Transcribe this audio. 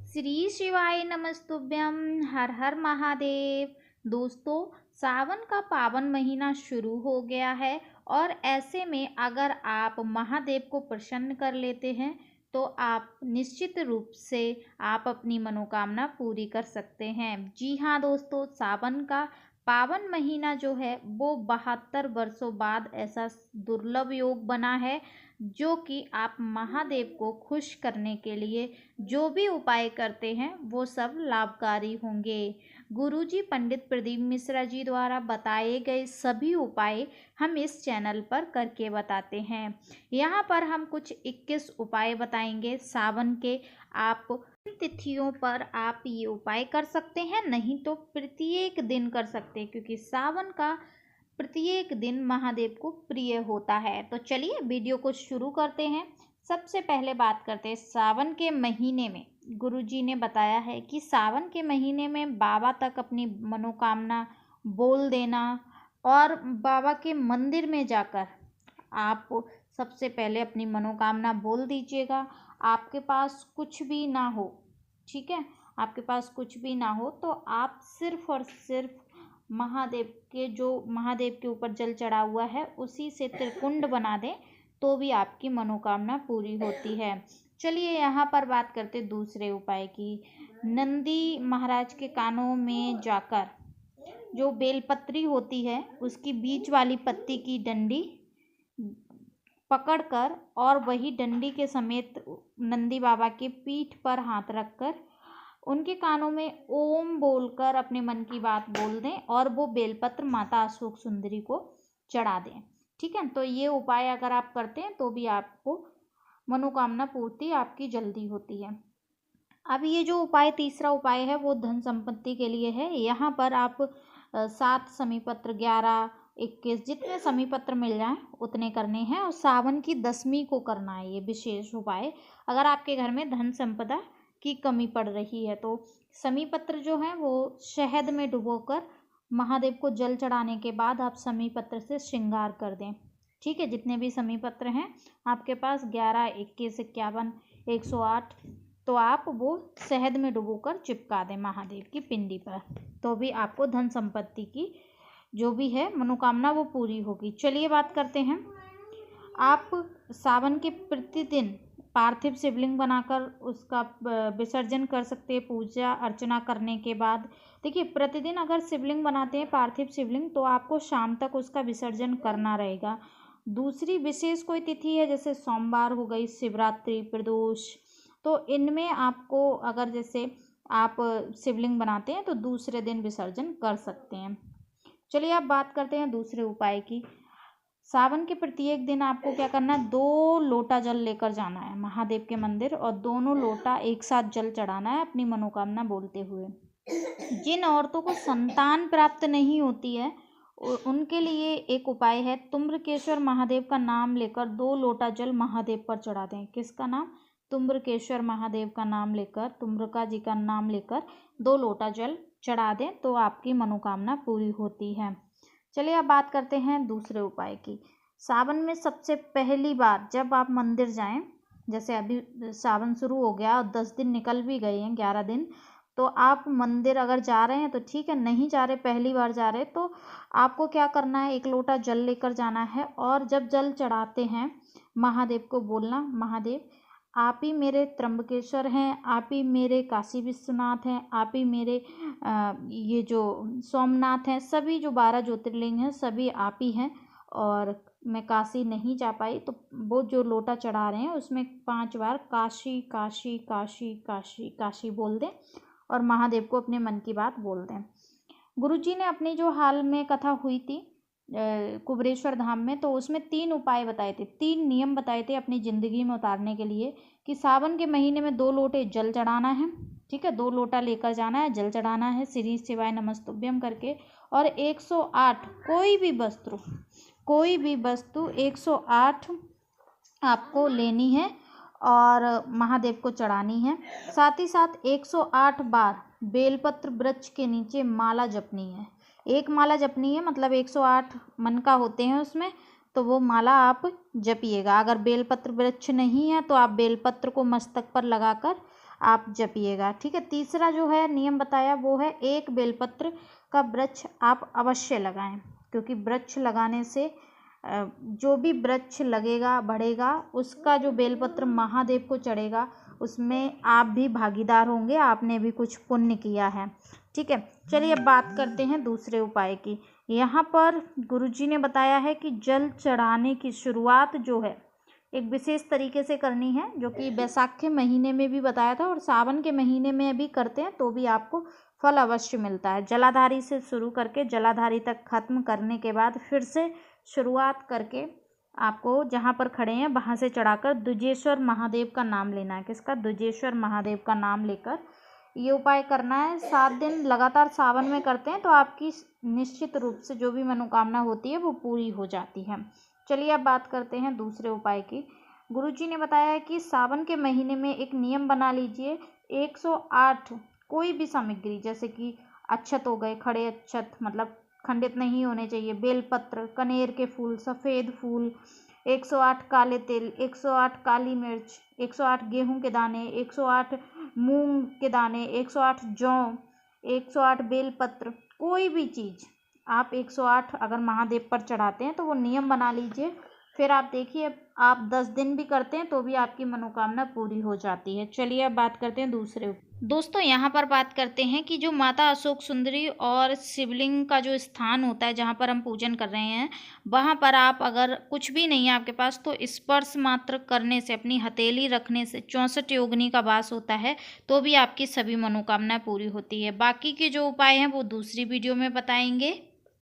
श्री शिवाय नमस्तुभ्यम। हर हर महादेव। दोस्तों, सावन का पावन महीना शुरू हो गया है और ऐसे में अगर आप महादेव को प्रसन्न कर लेते हैं तो आप निश्चित रूप से आप अपनी मनोकामना पूरी कर सकते हैं। जी हाँ दोस्तों, सावन का पावन महीना जो है वो 72 वर्षों बाद ऐसा दुर्लभ योग बना है जो कि आप महादेव को खुश करने के लिए जो भी उपाय करते हैं वो सब लाभकारी होंगे। गुरुजी पंडित प्रदीप मिश्रा जी द्वारा बताए गए सभी उपाय हम इस चैनल पर करके बताते हैं। यहाँ पर हम कुछ 21 उपाय बताएंगे सावन के। आप तिथियों पर आप ये उपाय कर सकते हैं, नहीं तो प्रत्येक दिन कर सकते हैं क्योंकि सावन का प्रत्येक दिन महादेव को प्रिय होता है। तो चलिए वीडियो को शुरू करते हैं। सबसे पहले बात करते हैं सावन के महीने में। गुरुजी ने बताया है कि सावन के महीने में बाबा तक अपनी मनोकामना बोल देना और बाबा के मंदिर में जाकर आप सबसे पहले अपनी मनोकामना बोल दीजिएगा। आपके पास कुछ भी ना हो, ठीक है, आपके पास कुछ भी ना हो तो आप सिर्फ और सिर्फ महादेव के ऊपर जल चढ़ा हुआ है उसी से त्रिकुंड बना दें तो भी आपकी मनोकामना पूरी होती है। चलिए यहाँ पर बात करते दूसरे उपाय की। नंदी महाराज के कानों में जाकर जो बेलपत्री होती है उसकी बीच वाली पत्ती की डंडी पकड़कर और वही डंडी के समेत नंदी बाबा के पीठ पर हाथ रखकर उनके कानों में ओम बोलकर अपने मन की बात बोल दें और वो बेलपत्र माता अशोक सुंदरी को चढ़ा दें। ठीक है, तो ये उपाय अगर आप करते हैं तो भी आपको मनोकामना पूर्ति आपकी जल्दी होती है। अब ये जो उपाय तीसरा उपाय है वो धन संपत्ति के लिए है। यहाँ पर आप 7 समीपत्र 11 21 जितने समीपत्र मिल जाएं उतने करने हैं और सावन की 10वीं को करना है ये विशेष उपाय। अगर आपके घर में धन संपदा की कमी पड़ रही है तो समीपत्र जो है वो शहद में डुबोकर महादेव को जल चढ़ाने के बाद आप समीपत्र से श्रृंगार कर दें। ठीक है, जितने भी समीपत्र हैं आपके पास 11 21 51 108 तो आप वो शहद में डुबोकर चिपका दें महादेव की पिंडी पर, तो भी आपको धन संपत्ति की जो भी है मनोकामना वो पूरी होगी। चलिए बात करते हैं। आप सावन के प्रतिदिन पार्थिव शिवलिंग बनाकर उसका विसर्जन कर सकते हैं पूजा अर्चना करने के बाद। देखिए, प्रतिदिन अगर शिवलिंग बनाते हैं पार्थिव शिवलिंग तो आपको शाम तक उसका विसर्जन करना रहेगा। दूसरी विशेष कोई तिथि है जैसे सोमवार हो गई, शिवरात्रि, प्रदोष, तो इनमें आपको अगर जैसे आप शिवलिंग बनाते हैं तो दूसरे दिन विसर्जन कर सकते हैं। चलिए अब बात करते हैं दूसरे उपाय की। सावन के प्रत्येक दिन आपको क्या करना है, 2 लोटा जल लेकर जाना है महादेव के मंदिर और दोनों लोटा एक साथ जल चढ़ाना है अपनी मनोकामना बोलते हुए। जिन औरतों को संतान प्राप्त नहीं होती है उनके लिए एक उपाय है, तुम्रकेश्वर महादेव का नाम लेकर 2 लोटा जल महादेव पर चढ़ा दें। किसका नाम? तुम्रकेश्वर महादेव का नाम लेकर, तुम्रका जी का नाम लेकर 2 लोटा जल चढ़ा दें तो आपकी मनोकामना पूरी होती है। चलिए अब बात करते हैं दूसरे उपाय की। सावन में सबसे पहली बार जब आप मंदिर जाएं, जैसे अभी सावन शुरू हो गया और 10 दिन निकल भी गए हैं, 11 दिन, तो आप मंदिर अगर जा रहे हैं तो ठीक है, नहीं जा रहे पहली बार जा रहे तो आपको क्या करना है, 1 लोटा जल लेकर जाना है और जब जल चढ़ाते हैं महादेव को बोलना, महादेव आप ही मेरे त्र्यंबकेश्वर हैं, आप ही मेरे काशी विश्वनाथ हैं, आप ही मेरे ये जो सोमनाथ हैं, सभी जो 12 ज्योतिर्लिंग हैं सभी आप ही हैं और मैं काशी नहीं जा पाई तो वो जो लोटा चढ़ा रहे हैं उसमें 5 बार काशी काशी काशी काशी काशी बोल दें और महादेव को अपने मन की बात बोल दें। गुरुजी ने अपनी जो हाल में कथा हुई थी कुबेरेश्वर धाम में तो उसमें 3 उपाय बताए थे, 3 नियम बताए थे अपनी ज़िंदगी में उतारने के लिए कि सावन के महीने में 2 लोटे जल चढ़ाना है। ठीक है, 2 लोटा लेकर जाना है, जल चढ़ाना है श्री शिवाय नमस्तुभ्यम करके और 108 कोई भी वस्तु 108 आपको लेनी है और महादेव को चढ़ानी है। साथ ही साथ 108 बार बेलपत्र वृक्ष के नीचे माला जपनी है। एक माला जपनी है मतलब 108 मन का होते हैं उसमें, तो वो माला आप जपिएगा। अगर बेलपत्र वृक्ष नहीं है तो आप बेलपत्र को मस्तक पर लगाकर आप जपिएगा, ठीक है। तीसरा जो है नियम बताया वो है एक बेलपत्र का वृक्ष आप अवश्य लगाएं, क्योंकि वृक्ष लगाने से जो भी वृक्ष लगेगा बढ़ेगा उसका जो बेलपत्र महादेव को चढ़ेगा उसमें आप भी भागीदार होंगे, आपने भी कुछ पुण्य किया है, ठीक है। चलिए अब बात करते हैं दूसरे उपाय की। यहाँ पर गुरुजी ने बताया है कि जल चढ़ाने की शुरुआत जो है एक विशेष तरीके से करनी है, जो कि बैसाख के महीने में भी बताया था और सावन के महीने में भी करते हैं तो भी आपको फल अवश्य मिलता है। जलाधारी से शुरू करके जलाधारी तक खत्म करने के बाद फिर से शुरुआत करके आपको जहाँ पर खड़े हैं वहाँ से चढ़ाकर द्विजेश्वर महादेव का नाम लेना है। किसका? द्विजेश्वर महादेव का नाम लेकर ये उपाय करना है। 7 दिन लगातार सावन में करते हैं तो आपकी निश्चित रूप से जो भी मनोकामना होती है वो पूरी हो जाती है। चलिए अब बात करते हैं दूसरे उपाय की। गुरुजी ने बताया है कि सावन के महीने में एक नियम बना लीजिए, 108 कोई भी सामग्री जैसे कि अक्षत हो गए, खड़े अक्षत मतलब खंडित नहीं होने चाहिए, बेलपत्र, कनेर के फूल, सफ़ेद फूल, 108 काले तिल, 108 काली मिर्च, 108 गेहूं के दाने, 108 मूंग के दाने, 108 जौ, 108 बेलपत्र, कोई भी चीज़ आप 108 अगर महादेव पर चढ़ाते हैं तो वो नियम बना लीजिए। फिर आप देखिए आप 10 दिन भी करते हैं तो भी आपकी मनोकामना पूरी हो जाती है। चलिए अब बात करते हैं दूसरे। दोस्तों यहाँ पर बात करते हैं कि जो माता अशोक सुंदरी और शिवलिंग का जो स्थान होता है जहाँ पर हम पूजन कर रहे हैं वहाँ पर आप अगर कुछ भी नहीं है आपके पास तो स्पर्श मात्र करने से, अपनी हथेली रखने से 64 योगिनी का वास होता है तो भी आपकी सभी मनोकामना पूरी होती है। बाकी के जो उपाय हैं वो दूसरी वीडियो में बताएंगे।